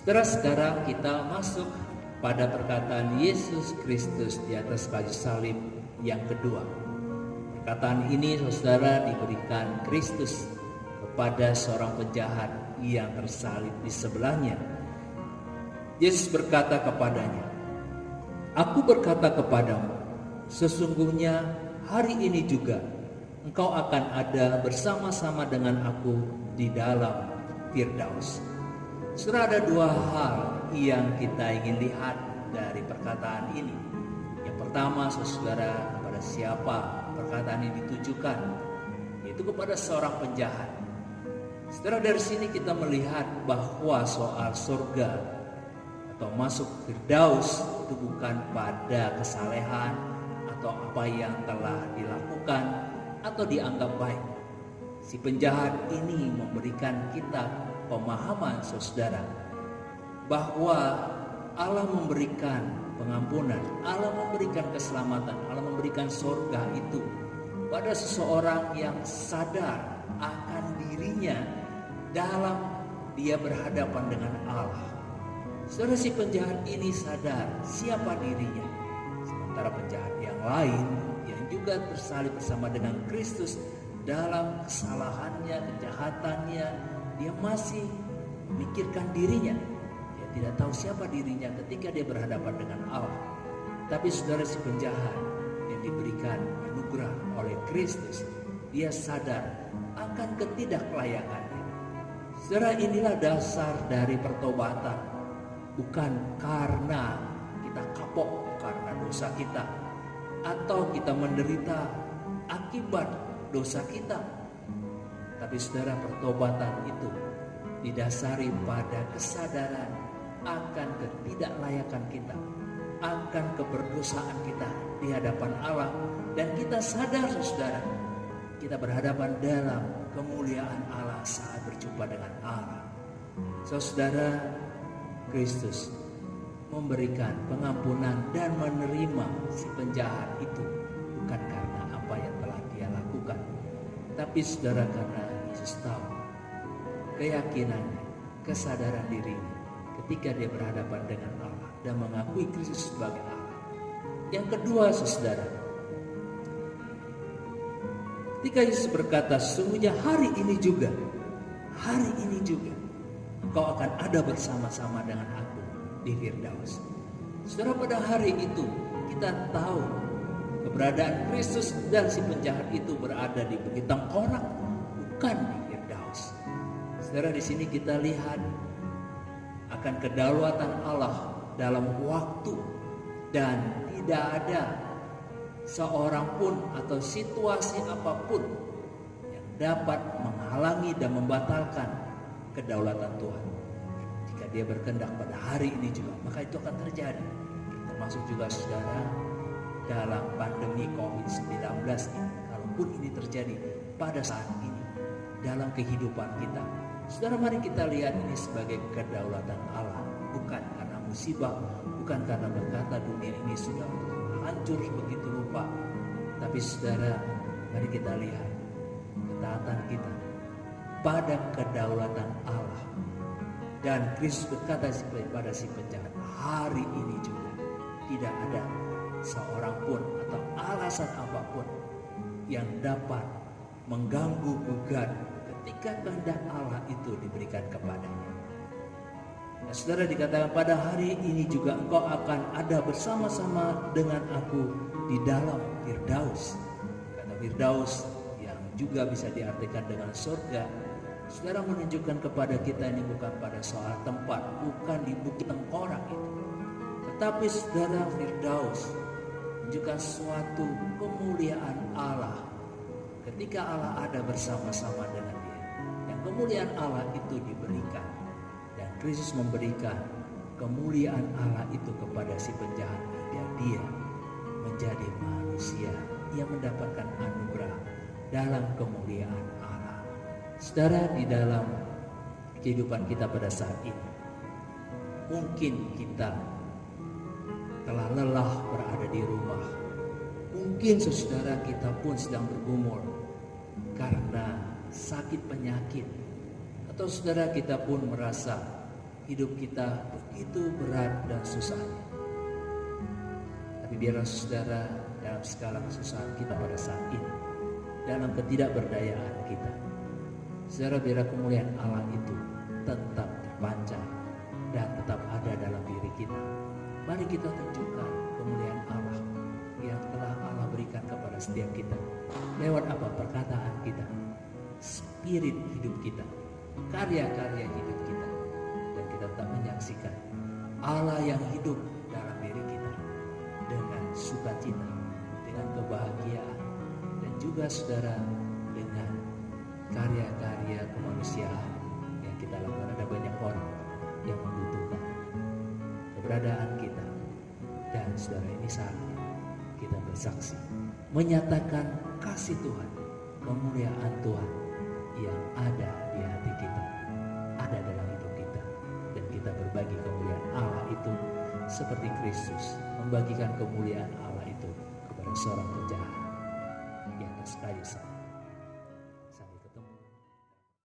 Setelah sekarang kita masuk pada perkataan Yesus Kristus di atas kayu salib yang kedua. Perkataan ini saudara diberikan Kristus kepada seorang penjahat yang tersalib di sebelahnya. Yesus berkata kepadanya, "Aku berkata kepadamu, sesungguhnya hari ini juga engkau akan ada bersama-sama dengan aku di dalam Firdaus." Saudara, ada dua hal yang kita ingin lihat dari perkataan ini. Yang pertama, saudara, kepada siapa perkataan ini ditujukan? Yaitu kepada seorang penjahat. Saudara, dari sini kita melihat bahwa soal surga atau masuk Firdaus itu bukan pada kesalehan atau apa yang telah dilakukan atau dianggap baik. Si penjahat ini memberikan kita pemahaman, saudara, bahwa Allah memberikan pengampunan, Allah memberikan keselamatan, Allah memberikan surga itu pada seseorang yang sadar akan dirinya dalam dia berhadapan dengan Allah. Saudara, si penjahat ini sadar siapa dirinya. Sementara penjahat yang lain yang juga tersalib bersama dengan Kristus dalam kesalahannya, kejahatannya, dia masih memikirkan dirinya. Dia tidak tahu siapa dirinya ketika dia berhadapan dengan Allah. Tapi saudara, si penjahat yang diberikan anugerah oleh Kristus, dia sadar akan ketidaklayakannya. Saudara, inilah dasar dari pertobatan. Bukan karena kita kapok karena dosa kita, atau kita menderita akibat dosa kita. Tapi saudara, pertobatan itu didasari pada kesadaran akan ketidaklayakan kita, akan keberdosaan kita di hadapan Allah. Dan kita sadar, saudara, kita berhadapan dalam kemuliaan Allah saat berjumpa dengan Allah. Saudara, Kristus memberikan pengampunan dan menerima si penjahat itu bukan karena apa yang telah dia lakukan, tapi saudara, karena Yesus tahu keyakinannya, kesadaran dirinya ketika dia berhadapan dengan Allah dan mengakui Kristus sebagai Allah. Yang kedua, saudara, ketika Yesus berkata, "Sesungguhnya hari ini juga engkau akan ada bersama-sama dengan aku di Firdaus." Saudara, pada hari itu kita tahu keberadaan Kristus dan si penjahat itu berada di Bukit Tengkorak, bukan di Firdaus. Saudara, di sini kita lihat akan kedaulatan Allah dalam waktu, dan tidak ada seorang pun atau situasi apapun yang dapat menghalangi dan membatalkan kedaulatan Tuhan. Jika dia berkehendak pada hari ini juga, maka itu akan terjadi. Termasuk juga saudara, dalam pandemi COVID-19 ini, kalaupun ini terjadi pada saat ini dalam kehidupan kita, saudara, mari kita lihat ini sebagai kedaulatan Allah. Bukan karena musibah, bukan karena berkata dunia ini sudah hancur begitu rupa, tapi saudara, mari kita lihat ketaatan kita pada kedaulatan Allah. Dan Kristus berkata kepada si penjahat, hari ini juga tidak ada seorang pun atau alasan apapun yang dapat mengganggu gugat ketika kehendak Allah itu diberikan kepadanya. Nah, saudara, dikatakan pada hari ini juga engkau akan ada bersama-sama dengan aku di dalam Firdaus. Kata Firdaus yang juga bisa diartikan dengan surga, saudara, menunjukkan kepada kita ini bukan pada soal tempat, bukan di Bukit Tengkorak itu, tetapi saudara, Firdaus menunjukkan suatu kemuliaan Allah ketika Allah ada bersama-sama dengan dia. Yang kemuliaan Allah itu diberikan, dan Kristus memberikan kemuliaan Allah itu kepada si penjahat, dan dia menjadi manusia yang mendapatkan anugerah dalam kemuliaan Allah. Saudara, di dalam kehidupan kita pada saat ini, mungkin kita telah lelah berada di rumah. Mungkin saudara, kita pun sedang bergumul karena sakit penyakit. Atau saudara, kita pun merasa hidup kita begitu berat dan susahnya. Tapi biarlah saudara, dalam segala kesusahan kita pada saat ini, dalam ketidakberdayaan kita, saudara, biarlah kemuliaan Allah itu tetap terpancar dan tetap ada dalam diri kita. Mari kita tunjukkan kemuliaan Allah yang telah Allah berikan kepada setiap kita. Lewat apa? Perkataan kita, spirit hidup kita, karya-karya hidup kita. Dan kita tetap menyaksikan Allah yang hidup dalam diri kita dengan sukacita, dengan kebahagiaan, dan juga saudara dengan karya-karya kemanusiaan yang kita lakukan. Ada banyak orang yang membutuhkan keberadaan kita, dan saudara, ini saatnya kita bersaksi, menyatakan kasih Tuhan, kemuliaan Tuhan yang ada di hati kita, ada dalam hidup kita, dan kita berbagi kemuliaan Allah itu seperti Kristus membagikan kemuliaan Allah itu kepada seorang penjahat yang atas kayu salib.